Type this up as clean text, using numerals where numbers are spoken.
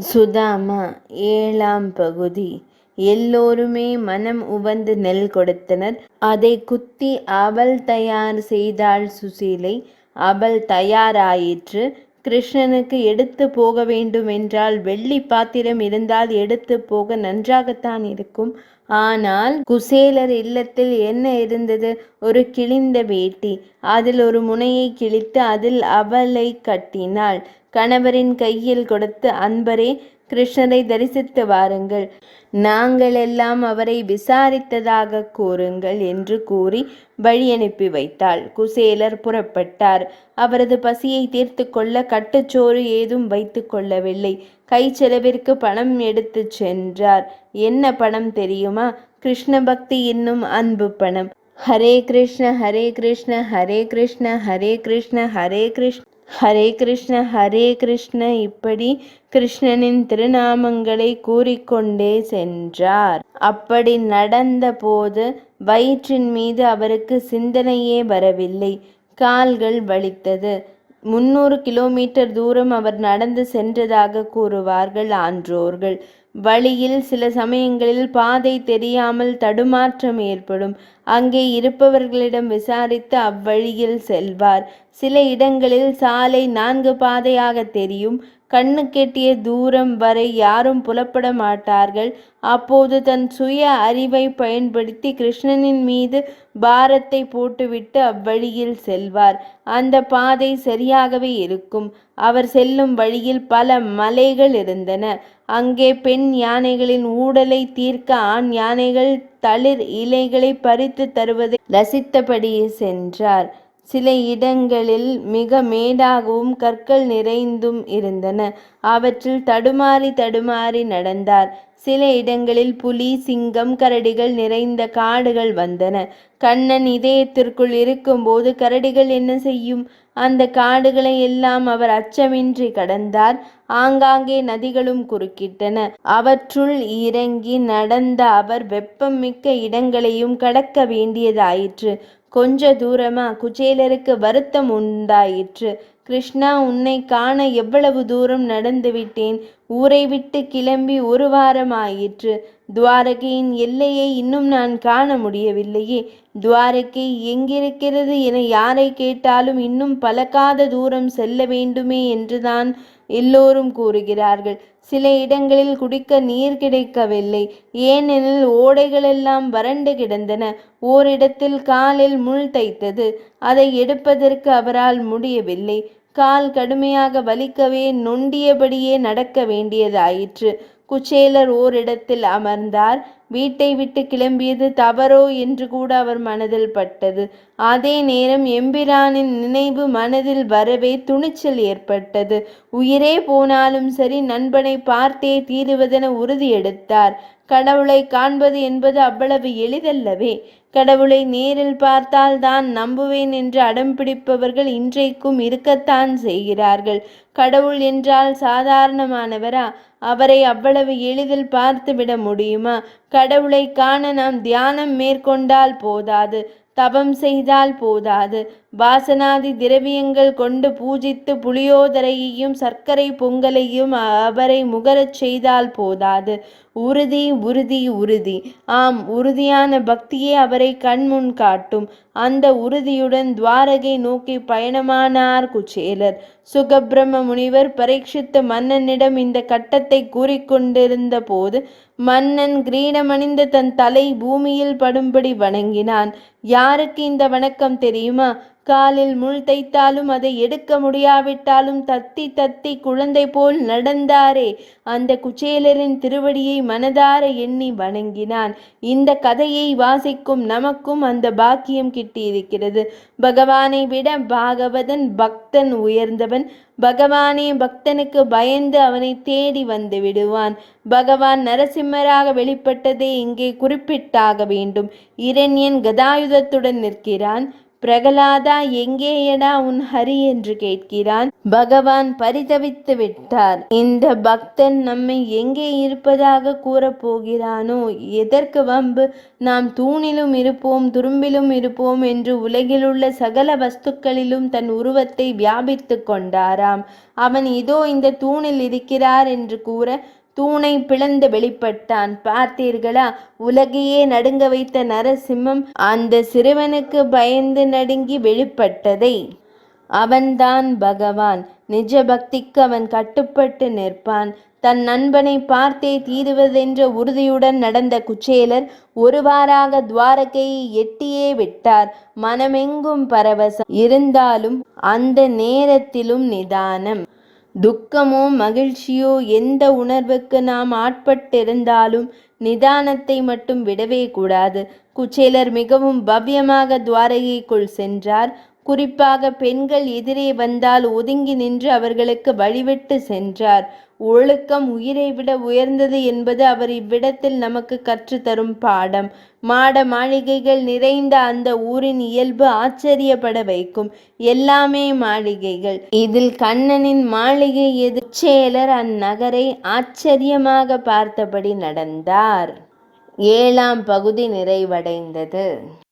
சுதாமா 7ஆம் பகுதி. எல்லோருமே மனம் உவந்து நெல் கொடுத்தனர். அதை குத்தி அவள் தயார் செய்தாள் சுசீலை. அவள் தயாராயிற்று. கிருஷ்ணனுக்கு எடுத்து போக வேண்டுமென்றால் வெள்ளி பாத்திரம் இருந்தால் எடுத்து போக நன்றாகத்தான் இருக்கும். ஆனால் குசேலர் இல்லத்தில் என்ன இருந்தது? ஒரு கிழிந்த வேட்டி. அதில் ஒரு முனையை கிழித்து அதில் அவளை கட்டினாள். கணவரின் கையில் கொடுத்து, அன்பரே, கிருஷ்ணரை தரிசித்து வாருங்கள், நாங்களெல்லாம் அவரை விசாரித்ததாக கூறுங்கள் என்று கூறி வழி அனுப்பி வைத்தாள். குசேலர் புறப்பட்டார். அவரது பசியை தீர்த்து கொள்ள கட்டுச்சோறு ஏதும் வைத்து கொள்ளவில்லை. கை செலவிற்கு பணம் எடுத்து சென்றார். என்ன பணம் தெரியுமா? கிருஷ்ண பக்தி என்னும் அன்பு பணம். ஹரே கிருஷ்ண ஹரே கிருஷ்ண ஹரே கிருஷ்ண ஹரே கிருஷ்ண ஹரே கிருஷ்ண ஹரே கிருஷ்ண ஹரே கிருஷ்ண இப்படி கிருஷ்ணனின் திருநாமங்களை கூறிக்கொண்டே சென்றார். அப்படி நடந்த போது வயிற்றின் மீது அவருக்கு சிந்தனையே வரவில்லை. கால்கள் வலித்தது. 300 கிலோமீட்டர் தூரம் அவர் நடந்து சென்றதாக கூறுவார்கள் ஆன்றோர்கள். வழியில் சில சமயங்களில் பாதை தெரியாமல் தடுமாற்றம் ஏற்படும். அங்கே இருப்பவர்களிடம் விசாரித்து அவ்வழியில் செல்வார். சில இடங்களில் சாலை 4 பாதையாக தெரியும். கண்ணு கெட்டிய தூரம் வரை யாரும் புலப்பட மாட்டார்கள். அப்போது தன் சுய அறிவை பயன்படுத்தி கிருஷ்ணனின் மீது பாரத்தை போட்டுவிட்டு அவ்வழியில் செல்வார். அந்த பாதை சரியாகவே இருக்கும். அவர் செல்லும் வழியில் பல மலைகள் இருந்தன. அங்கே பெண் யானைகளின் ஊடலை தீர்க்க ஆண் யானைகள் தளிர் இலைகளை பறித்து தருவதை ரசித்தபடியே சென்றார். சில இடங்களில் மிக மேடாகவும் கற்கள் நிறைந்தும் இருந்தன. அவற்றில் தடுமாறி தடுமாறி நடந்தார். சில இடங்களில் புலி, சிங்கம், கரடிகள் நிறைந்த காடுகள் வந்தன. கண்ணன் இதயத்திற்குள் இருக்கும்போது கரடிகள் என்ன செய்யும்? அந்த காடுகளை எல்லாம் அவர் அச்சமின்றி கடந்தார். ஆங்காங்கே நதிகளும் குறுக்கிட்டன. அவற்றுள் இறங்கி நடந்த அவர் வெப்பம் மிக்க இடங்களையும் கடக்க வேண்டியதாயிற்று. கொஞ்ச தூரமா குச்சேலருக்கு வருத்தம் உண்டாயிற்று. கிருஷ்ணா, உன்னை காண எவ்வளவு தூரம் நடந்து விட்டேன். ஊரை விட்டு கிளம்பி 1 வாரம் ஆயிற்று. துவாரகையின் எல்லையை இன்னும் நான் காண முடியவில்லையே. துவாரகை எங்கிருக்கிறது என யாரை கேட்டாலும் இன்னும் பலகாத தூரம் செல்ல வேண்டுமே என்றுதான் எல்லோரும் கூறுகிறார்கள். சில இடங்களில் குடிக்க நீர் கிடைக்கவில்லை. ஏனெனில் ஓடைகளெல்லாம் வறண்டு கிடந்தன. ஓரிடத்தில் காலில் முள் தைத்தது. அதை எடுப்பதற்கு அவரால் முடியவில்லை. கால் கடுமையாக வலிக்கவே நொண்டியபடியே நடக்க வேண்டியதாயிற்று. குச்சேலர் ஓரிடத்தில் அமர்ந்தார். வீட்டை விட்டு கிளம்பியது தவறோ என்று கூட அவர் மனதில் பட்டது. அதே நேரம் எம்பிரானின் நினைவு மனதில் வரவே துணிச்சல் ஏற்பட்டது. உயிரே போனாலும் சரி, நண்பனை பார்த்தே தீருவதென உறுதி எடுத்தார். கடவுளை காண்பது என்பது அவ்வளவு எளிதல்லவே. கடவுளை நேரில் பார்த்தால் தான் நம்புவேன் என்று அடம் பிடிப்பவர்கள் இன்றைக்கும் இருக்கத்தான் செய்கிறார்கள். கடவுள் என்றால் சாதாரணமானவரா? அவரை அவ்வளவு எளிதில் பார்த்துவிட முடியுமா? கடவுளை காண நாம் தியானம் மேற்கொண்டால் போதாது, தபம் செய்தால் போதாது, வாசனாதி திரவியங்கள் கொண்டு பூஜித்து புளியோதரையையும் சர்க்கரை பொங்கலையும் அவரை முகரச் செய்தால் போதாது. உறுதி, உறுதி, உறுதி. ஆம், உறுதியான பக்தியே அவரை கண்முன் காட்டும். அந்த உறுதியுடன் துவாரகை நோக்கி பயணமானார் குச்சேலர். சுகபிரம்ம முனிவர் பரீட்சித்த மன்னனிடம் இந்த கட்டத்தை கூறிக்கொண்டிருந்த போது மன்னன் கிரீடமணிந்த தன் தலை பூமியில் படும்படி வணங்கினான். யாருக்கு இந்த வணக்கம் தெரியுமா? காலில் முள் தைத்தாலும் அதை எடுக்க முடியாவிட்டாலும் தத்தி தத்தி குழந்தை போல் நடந்தாரே, அந்த குச்சேலரின் திருவடியை மனதார எண்ணி வணங்கினான். இந்த கதையை வாசிக்கும் நமக்கும் அந்த பாக்கியம் கிட்டியிருக்கிறது. பகவானை விட பாகவதன் பக்தன் உயர்ந்தவன். பகவானே பக்தனுக்கு பயந்து அவனை தேடி வந்து விடுவான். பகவான் நரசிம்மராக வெளிப்பட்டதே இங்கே குறிப்பிட்டாக வேண்டும். இரண்யன் கதாயுதத்துடன் நிற்கிறான். பிரகலாதா, எங்கேயடா உன் ஹரி என்று கேட்கிறான். பகவான் பரிதவித்து விட்டார். இந்த பக்தன் நம்மை எங்கே இருப்பதாக கூறப்போகிறானோ? எதற்கு வம்பு? நாம் தூணிலும் இருப்போம், துரும்பிலும் இருப்போம் என்று உலகிலுள்ள சகல வஸ்துக்களிலும் தன் உருவத்தை வியாபித்து கொண்டாராம். அவன் இதோ இந்த தூணில் இருக்கிறார் என்று கூற தூணை பிளந்து வெளிப்பட்டான். பார்த்தீர்களா? உலகையே நடுங்க வைத்த நரசிம்மம் அந்த சிறுவனுக்கு பயந்து நடுங்கி வெளிப்பட்டதை. அவன்தான் பகவான். நிஜ பக்திக்கு அவன் கட்டுப்பட்டு நிற்பான். தன் நண்பனை பார்த்தே தீருவதென்ற உறுதியுடன் நடந்த குச்சேலர் ஒருவாறாக துவாரகையை எட்டியே விட்டார். மனமெங்கும் பரவசம் இருந்தாலும் அந்த நேரத்திலும் நிதானம். துக்கமோ மகிழ்ச்சியோ எந்த உணர்வுக்கு நாம் ஆட்பட்டிருந்தாலும் நிதானத்தை மட்டும் விடவே கூடாது. குச்சேலர் மிகவும் பவ்யமாக துவாரகைக்குள் சென்றார். குறிப்பாக பெண்கள் எதிரே வந்தால் ஒதுங்கி நின்று அவர்களுக்கு வழிவிட்டு சென்றார். ஒழுக்கம் உயிரை விட உயர்ந்தது என்பது அவர் இவ்விடத்தில் நமக்கு கற்றுத்தரும் பாடம். மாட மாளிகைகள் நிறைந்த அந்த ஊரின் இயல்பு ஆச்சரியப்பட வைக்கும். எல்லாமே மாளிகைகள். இதில் கண்ணனின் மாளிகை எது? குச்சேலர் அந்நகரை ஆச்சரியமாக பார்த்தபடி நடந்தார். 7ஆம் பகுதி நிறைவடைந்தது.